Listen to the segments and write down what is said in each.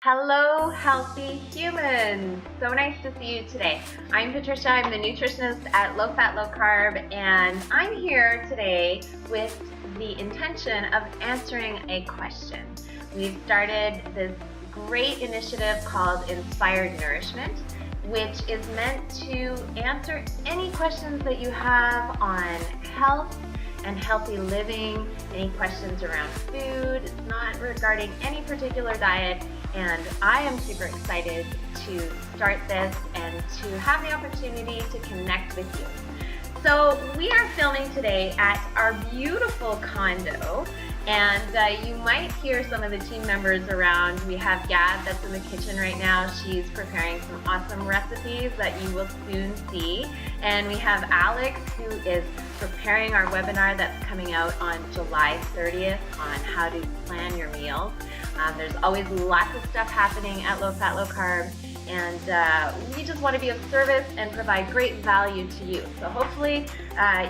Hello, healthy humans! So nice to see you today. I'm Patricia, I'm the nutritionist at Low Fat Low Carb, and I'm here today with the intention of answering a question. We've started this great initiative called Inspired Nourishment, which is meant to answer any questions that you have on health and healthy living, any questions around food. It's not regarding any particular diet, and I am super excited to start this and to have the opportunity to connect with you. So we are filming today at our beautiful condo, and you might hear some of the team members around. We have Gab that's in the kitchen right now. She's preparing some awesome recipes that you will soon see. And we have Alex, who is preparing our webinar that's coming out on July 30th on how to plan your meals. There's always lots of stuff happening at Low Fat Low Carb, and we just want to be of service and provide great value to you. So hopefully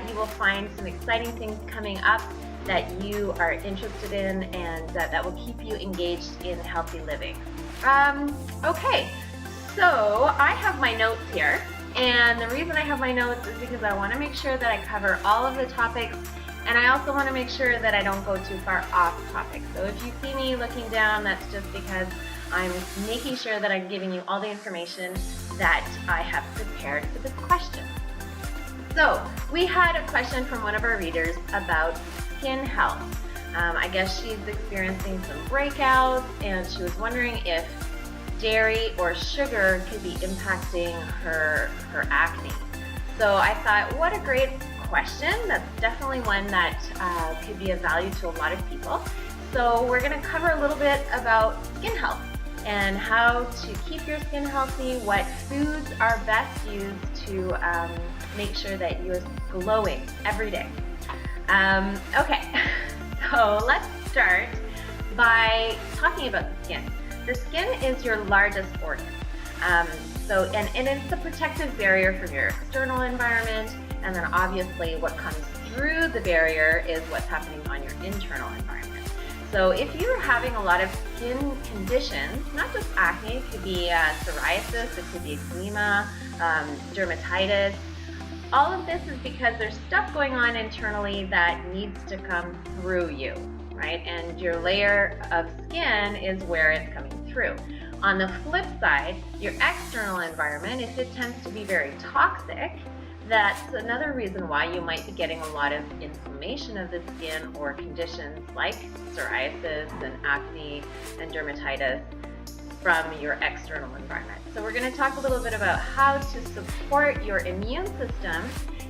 you will find some exciting things coming up that you are interested in, and that will keep you engaged in healthy living. Okay, so I have my notes here, and the reason I have my notes is because I want to make sure that I cover all of the topics, and I also want to make sure that I don't go too far off topic. So if you see me looking down, that's just because I'm making sure that I'm giving you all the information that I have prepared for this question. So we had a question from one of our readers about skin health. I guess she's experiencing some breakouts, and she was wondering if dairy or sugar could be impacting her acne. So I thought, what a great question. That's definitely one that could be of value to a lot of people. So we're going to cover a little bit about skin health and how to keep your skin healthy, what foods are best used to make sure that you're glowing every day. Okay, so let's start by talking about the skin. The skin is your largest organ. And it's the protective barrier from your external environment, and then obviously what comes through the barrier is what's happening on your internal environment. So if you're having a lot of skin conditions, not just acne, it could be psoriasis, it could be eczema, dermatitis. All of this is because there's stuff going on internally that needs to come through you, right? And your layer of skin is where it's coming through. On the flip side, your external environment, if it tends to be very toxic, that's another reason why you might be getting a lot of inflammation of the skin or conditions like psoriasis and acne and dermatitis from your external environment. So we're going to talk a little bit about how to support your immune system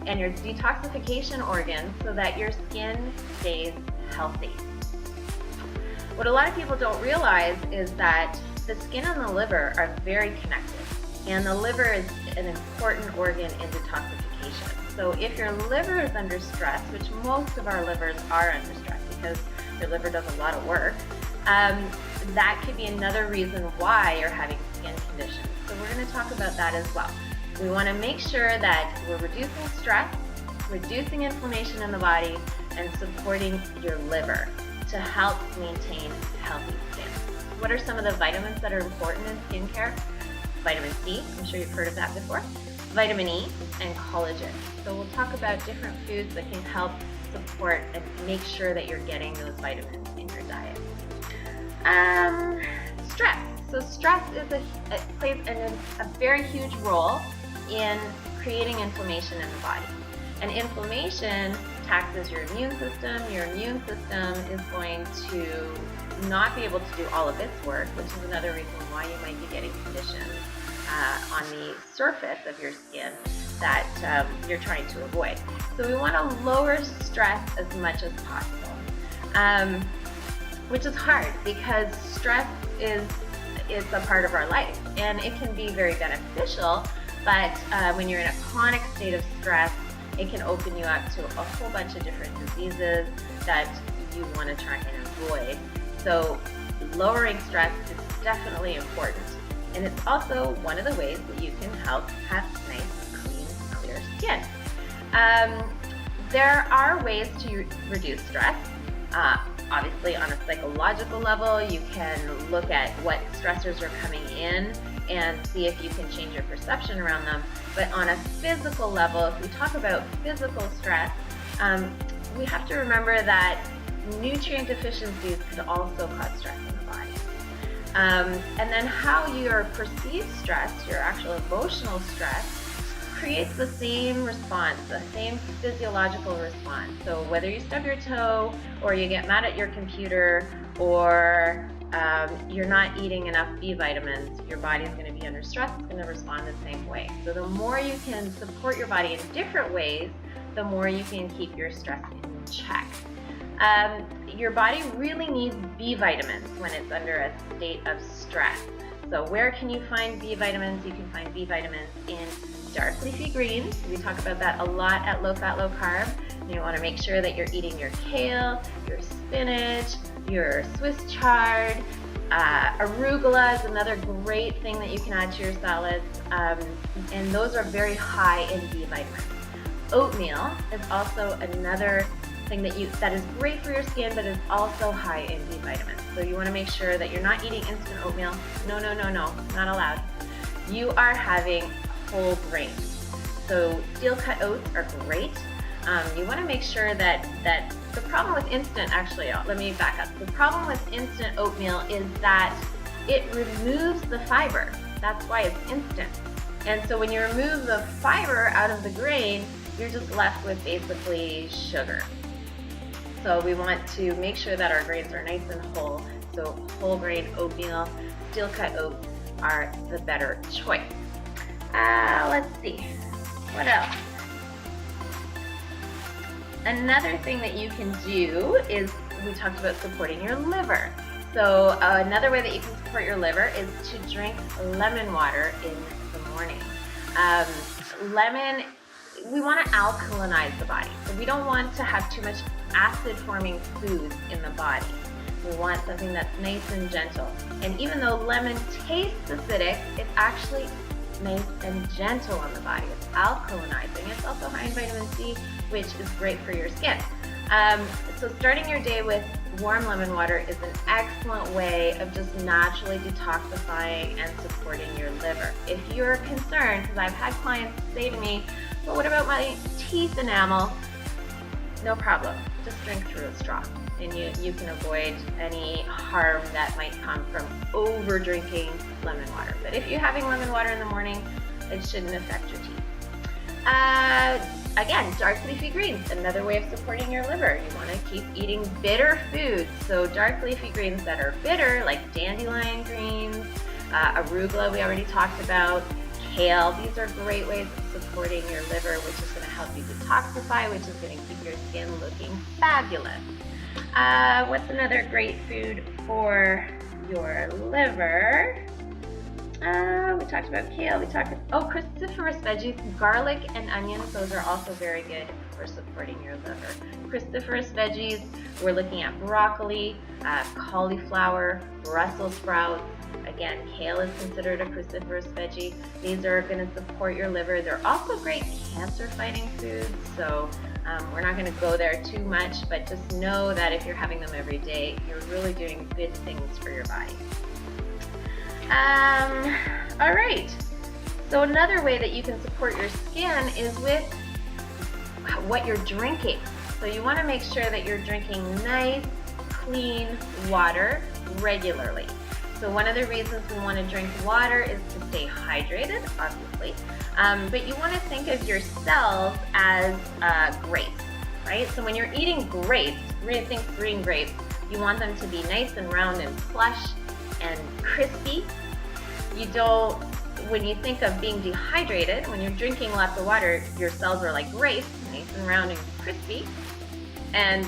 and your detoxification organs so that your skin stays healthy. What a lot of people don't realize is that the skin and the liver are very connected, and the liver is an important organ in detoxification. So if your liver is under stress, which most of our livers are under stress because your liver does a lot of work, that could be another reason why you're having skin conditions. So we're going to talk about that as well. We want to make sure that we're reducing stress, reducing inflammation in the body, and supporting your liver to help maintain healthy skin. What are some of the vitamins that are important in skincare? Vitamin C, I'm sure you've heard of that before, vitamin E, and collagen. So we'll talk about different foods that can help support and make sure that you're getting those vitamins in your diet. Stress. So stress plays a very huge role in creating inflammation in the body. And inflammation taxes your immune system. Your immune system is going to not be able to do all of its work, which is another reason why you might be getting conditions on the surface of your skin that you're trying to avoid. So we want to lower stress as much as possible, which is hard because stress is a part of our life, and it can be very beneficial, but when you're in a chronic state of stress, it can open you up to a whole bunch of different diseases that you want to try and avoid. So lowering stress is definitely important, and it's also one of the ways that you can help have nice, clean, clear skin. There are ways to reduce stress. Obviously, on a psychological level, you can look at what stressors are coming in and see if you can change your perception around them. But on a physical level, if we talk about physical stress, we have to remember that nutrient deficiencies could also cause stress in the body. And then how your perceived stress, your actual emotional stress, creates the same response, the same physiological response. So whether you stub your toe, or you get mad at your computer, or you're not eating enough B vitamins, your body's going to be under stress. It's going to respond the same way. So the more you can support your body in different ways, the more you can keep your stress in check. Your body really needs B vitamins when it's under a state of stress. So where can you find B vitamins? You can find B vitamins in dark leafy greens. We talk about that a lot at Low Fat Low Carb. You want to make sure that you're eating your kale, your spinach, your Swiss chard. Arugula is another great thing that you can add to your salads, and those are very high in B vitamins. Oatmeal is also another thing that is great for your skin, but is also high in B vitamins. So you want to make sure that you're not eating instant oatmeal. No, not allowed. You are having whole grains. So steel cut oats are great. You want to make sure that the problem with instant, let me back up. The problem with instant oatmeal is that it removes the fiber. That's why it's instant. And so when you remove the fiber out of the grain, you're just left with basically sugar. So we want to make sure that our grains are nice and whole. So whole grain oatmeal, steel cut oats are the better choice. Let's see, what else? Another thing that you can do is, we talked about supporting your liver. So another way that you can support your liver is to drink lemon water in the morning. Lemon, we want to alkalinize the body. So we don't want to have too much acid-forming foods in the body. We want something that's nice and gentle. And even though lemon tastes acidic, it's actually nice and gentle on the body. It's alkalinizing. It's also high in vitamin C, which is great for your skin. So starting your day with warm lemon water is an excellent way of just naturally detoxifying and supporting your liver. If you're concerned, because I've had clients say to me, well, what about my teeth enamel? No problem. Just drink through a straw, and you can avoid any harm that might come from over drinking lemon water. But if you're having lemon water in the morning, it shouldn't affect your teeth. Again, dark leafy greens, another way of supporting your liver. You want to keep eating bitter foods. So dark leafy greens that are bitter, like dandelion greens, arugula we already talked about, kale. These are great ways of supporting your liver, which is going to help you detoxify, which is going to keep your skin looking fabulous. What's another great food for your liver? We talked about kale, cruciferous veggies, garlic and onions, those are also very good for supporting your liver. Cruciferous veggies, we're looking at broccoli, cauliflower, Brussels sprouts. Again, kale is considered a cruciferous veggie. These are going to support your liver. They're also great cancer-fighting foods, so we're not going to go there too much, but just know that if you're having them every day, you're really doing good things for your body. All right, so another way that you can support your skin is with what you're drinking. So you want to make sure that you're drinking nice, clean water regularly. So one of the reasons we want to drink water is to stay hydrated, obviously, but you want to think of your cells as grapes, right? So when you're eating grapes, think green grapes, you want them to be nice and round and plush and crispy. When you think of being dehydrated, when you're drinking lots of water, your cells are like grapes, nice and round and crispy. And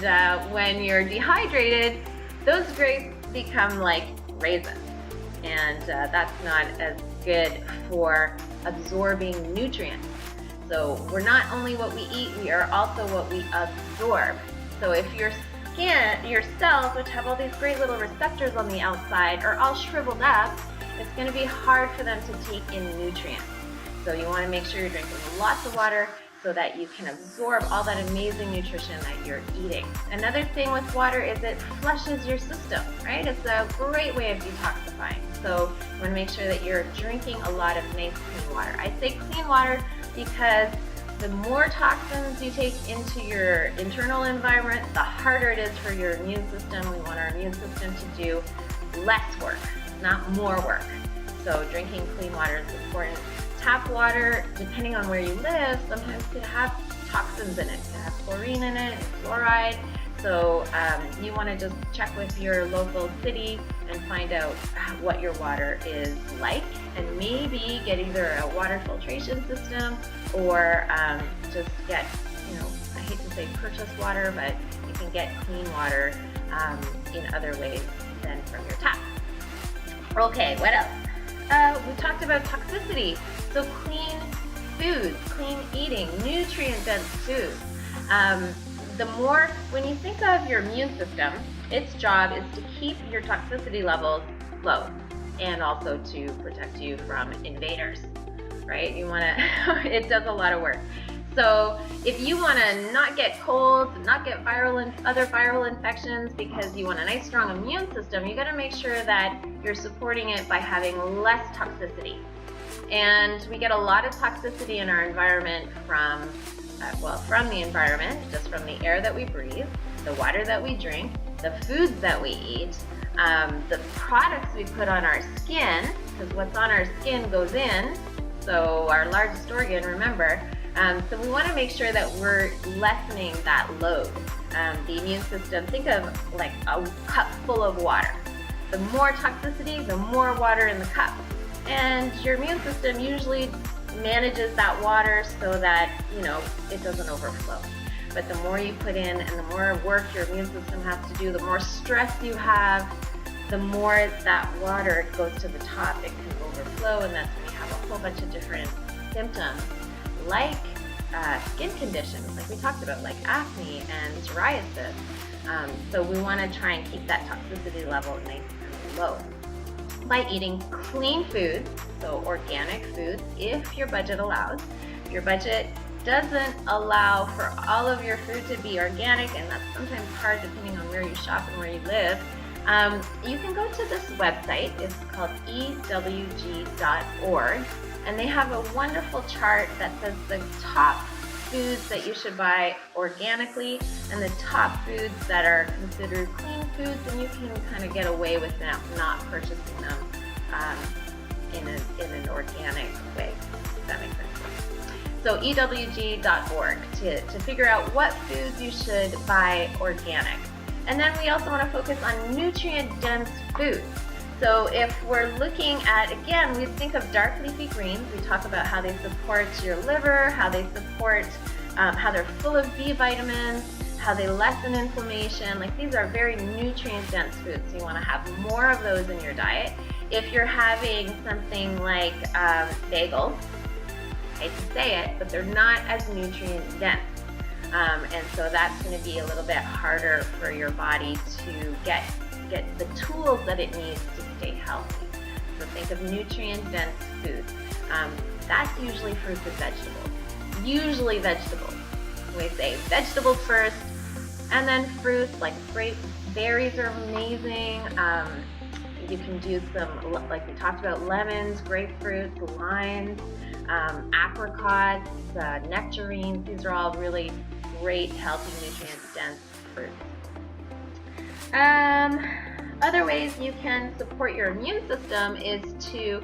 when you're dehydrated, those grapes become like raisins. And that's not as good for absorbing nutrients. So we're not only what we eat, we are also what we absorb. So if your skin, your cells, which have all these great little receptors on the outside, are all shriveled up, it's going to be hard for them to take in nutrients. So you want to make sure you're drinking lots of water, so that you can absorb all that amazing nutrition that you're eating. Another thing with water is it flushes your system, right? It's a great way of detoxifying. So you want to make sure that you're drinking a lot of nice clean water. I say clean water because the more toxins you take into your internal environment, the harder it is for your immune system. We want our immune system to do less work, not more work. So drinking clean water is important. Tap water, depending on where you live, sometimes could have toxins in it. It could have chlorine in it, fluoride. So you want to just check with your local city and find out what your water is like, and maybe get either a water filtration system or just get, I hate to say purchase water, but you can get clean water in other ways than from your tap. Okay, what else? We talked about toxicity. So clean foods, clean eating, nutrient-dense foods. When you think of your immune system, its job is to keep your toxicity levels low and also to protect you from invaders, right? It does a lot of work. So if you want to not get colds, not get other viral infections because you want a nice strong immune system, you got to make sure that you're supporting it by having less toxicity. And we get a lot of toxicity in our environment from the environment, just from the air that we breathe, the water that we drink, the foods that we eat, the products we put on our skin, because what's on our skin goes in, so our largest organ, remember. So we want to make sure that we're lessening that load. The immune system, think of like a cup full of water. The more toxicity, the more water in the cup. And your immune system usually manages that water so that, it doesn't overflow. But the more you put in and the more work your immune system has to do, the more stress you have, the more that water goes to the top, it can overflow, and that's when you have a whole bunch of different symptoms like skin conditions, like we talked about, like acne and psoriasis. So we want to try and keep that toxicity level nice and low by eating clean foods, so organic foods, if your budget allows. If your budget doesn't allow for all of your food to be organic, and that's sometimes hard depending on where you shop and where you live, you can go to this website. It's called ewg.org, and they have a wonderful chart that says the top foods that you should buy organically and the top foods that are considered clean foods, and you can kind of get away with not purchasing them in an organic way, if that makes sense. So ewg.org to figure out what foods you should buy organic. And then we also want to focus on nutrient-dense foods. So if we're looking at, again, we think of dark leafy greens. We talk about how they support your liver, how they support, how they're full of B vitamins, how they lessen inflammation. Like, these are very nutrient-dense foods. So you want to have more of those in your diet. If you're having something like bagels, I hate to say it, but they're not as nutrient-dense. And so that's going to be a little bit harder for your body to get the tools that it needs to stay healthy. So think of nutrient-dense foods. That's usually fruits and vegetables. Usually vegetables. We say vegetables first, and then fruits, like berries are amazing. You can do some, like we talked about, lemons, grapefruits, limes, apricots, nectarines. These are all really great, healthy, nutrient-dense fruits. Other ways you can support your immune system is to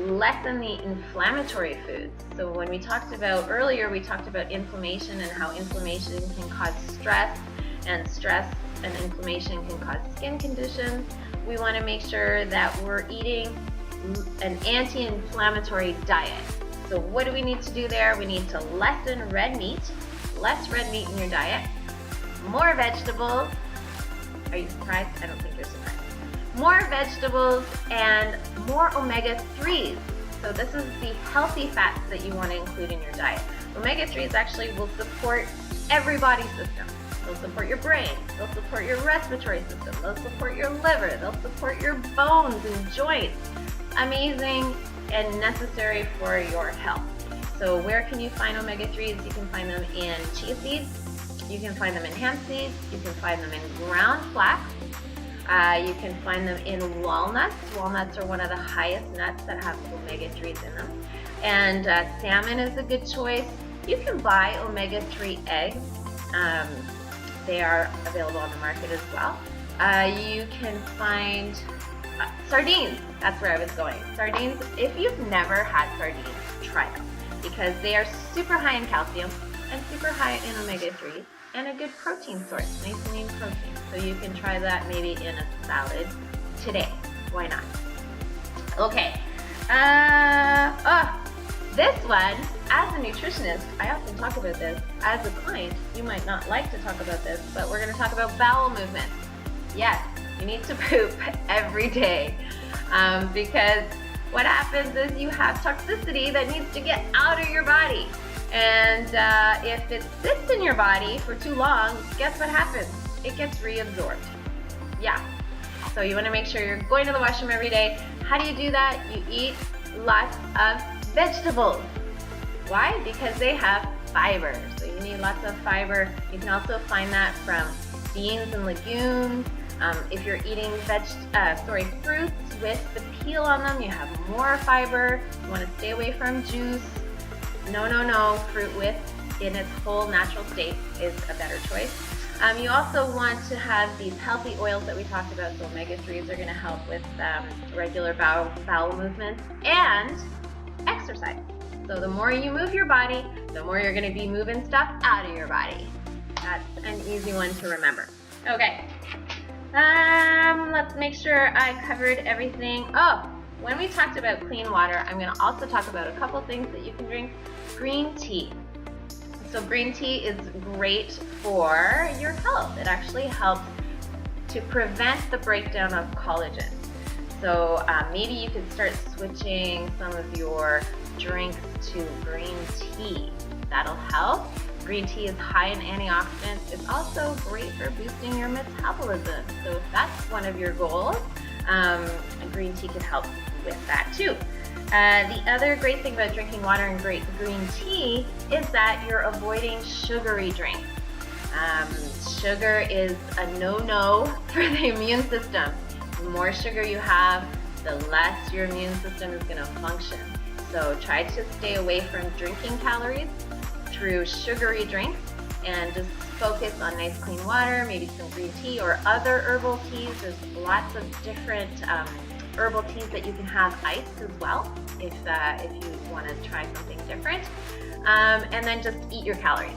lessen the inflammatory foods. So when we talked about earlier, we talked about inflammation and how inflammation can cause stress, and stress and inflammation can cause skin conditions. We want to make sure that we're eating an anti-inflammatory diet. So what do we need to do there? We need to lessen red meat, less red meat in your diet, more vegetables. Are you surprised? I don't think you're surprised. More vegetables and more omega-3s. So this is the healthy fats that you want to include in your diet. Omega-3s actually will support every body system. They'll support your brain, they'll support your respiratory system, they'll support your liver, they'll support your bones and joints. Amazing and necessary for your health. So where can you find omega-3s? You can find them in chia seeds, you can find them in hemp seeds, you can find them in ground flax, you can find them in walnuts. Walnuts are one of the highest nuts that have omega-3s in them. And salmon is a good choice. You can buy omega-3 eggs. They are available on the market as well. You can find sardines. That's where I was going. Sardines, if you've never had sardines, try them, because they are super high in calcium and super high in omega-3 and a good protein source, nice and lean protein. So you can try that maybe in a salad today. Why not? Okay. This one, as a nutritionist, I often talk about this. As a client, you might not like to talk about this, but we're going to talk about bowel movements. Yes, you need to poop every day, because what happens is you have toxicity that needs to get out of your body. And if it sits in your body for too long, guess what happens? It gets reabsorbed. Yeah. So you want to make sure you're going to the washroom every day. How do you do that? You eat lots of vegetables. Why? Because they have fiber. So you need lots of fiber. You can also find that from beans and legumes. If you're eating fruits with the peel on them, you have more fiber. You want to stay away from juice. No. Fruit in its whole natural state is a better choice. You also want to have these healthy oils that we talked about. So omega-3s are going to help with regular bowel movements and exercise. So the more you move your body, the more you're going to be moving stuff out of your body. That's an easy one to remember. Okay. Let's make sure I covered everything. Oh, when we talked about clean water, I'm going to also talk about a couple things that you can drink. Green tea. So green tea is great for your health. It actually helps to prevent the breakdown of collagen. So maybe you could start switching some of your drinks to green tea. That'll help. Green tea is high in antioxidants. It's also great for boosting your metabolism. So if that's one of your goals, green tea can help with that too. The other great thing about drinking water and green tea is that you're avoiding sugary drinks. Sugar is a no-no for the immune system. The more sugar you have, the less your immune system is going to function. So try to stay away from drinking calories through sugary drinks and just focus on nice clean water, maybe some green tea or other herbal teas. There's lots of different herbal teas that you can have iced as well if you want to try something different. And then just eat your calories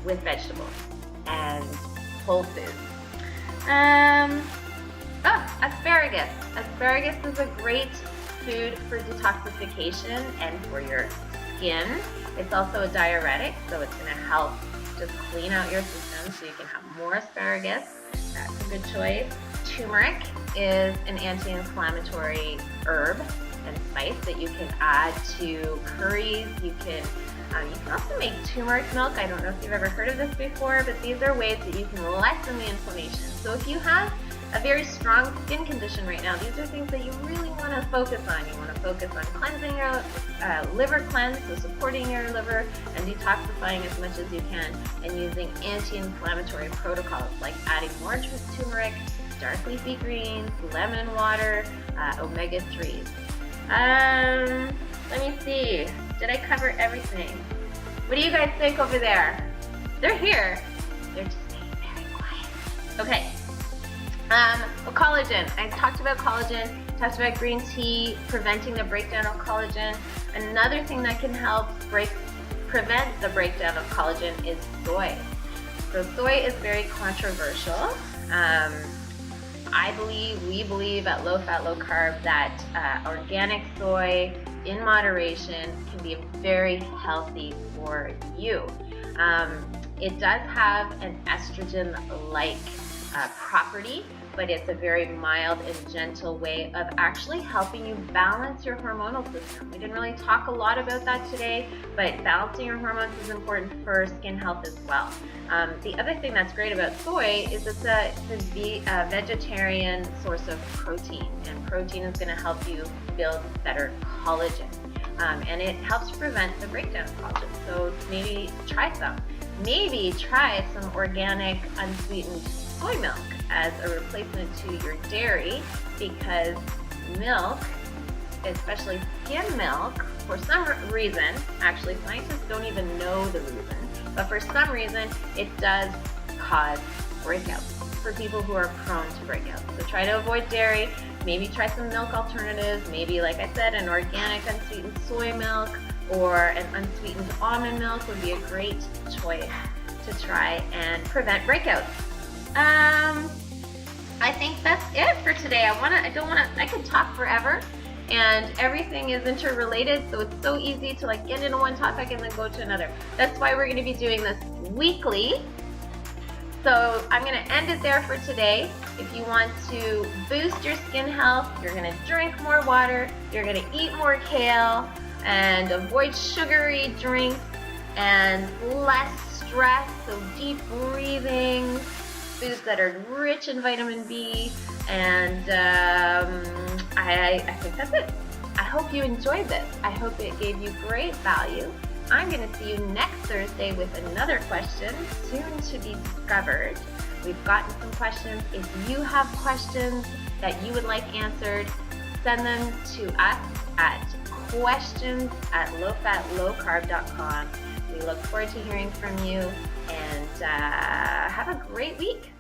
with vegetables and whole foods. Asparagus. Asparagus is a great food for detoxification and for your skin. It's also a diuretic, so it's going to help just clean out your system so you can have more asparagus. That's a good choice. Turmeric is an anti-inflammatory herb and spice that you can add to curries. You can also make turmeric milk. I don't know if you've ever heard of this before, but these are ways that you can lessen the inflammation. So if you have a very strong skin condition right now, these are things that you really want to focus on. You want to focus on cleansing your liver cleanse, so supporting your liver and detoxifying as much as you can, and using anti-inflammatory protocols like adding more turmeric, dark leafy greens, lemon water, omega-3s. Let me see. Did I cover everything? What do you guys think over there? They're here. They're just being very quiet. Okay. Collagen. I talked about collagen, talked about green tea, preventing the breakdown of collagen. Another thing that can help prevent the breakdown of collagen is soy. So soy is very controversial. We believe at Low Fat Low Carb that organic soy in moderation can be very healthy for you. It does have an estrogen-like property, but it's a very mild and gentle way of actually helping you balance your hormonal system. We didn't really talk a lot about that today, but balancing your hormones is important for skin health as well. The other thing that's great about soy is it's a vegetarian source of protein, and protein is going to help you build better collagen. and it helps prevent the breakdown of collagen. So maybe try some. Maybe try some organic unsweetened soy milk as a replacement to your dairy, because milk, especially skim milk, for some reason, actually scientists don't even know the reason, but for some reason it does cause breakouts for people who are prone to breakouts. So try to avoid dairy. Maybe try some milk alternatives. Maybe, like I said, an organic unsweetened soy milk or an unsweetened almond milk would be a great choice to try and prevent breakouts. I think that's it for today. I could talk forever, and everything is interrelated, so it's so easy to like get into one topic and then go to another. That's why we're going to be doing this weekly. So I'm going to end it there for today. If you want to boost your skin health, you're going to drink more water, you're going to eat more kale, and avoid sugary drinks, and less stress, so deep breathing, foods that are rich in vitamin B, and I think that's it. I hope you enjoyed this. I hope it gave you great value. I'm going to see you next Thursday with another question, soon to be discovered. We've gotten some questions. If you have questions that you would like answered, send them to us at questions@lowfatlowcarb.com. We look forward to hearing from you, and have a great week.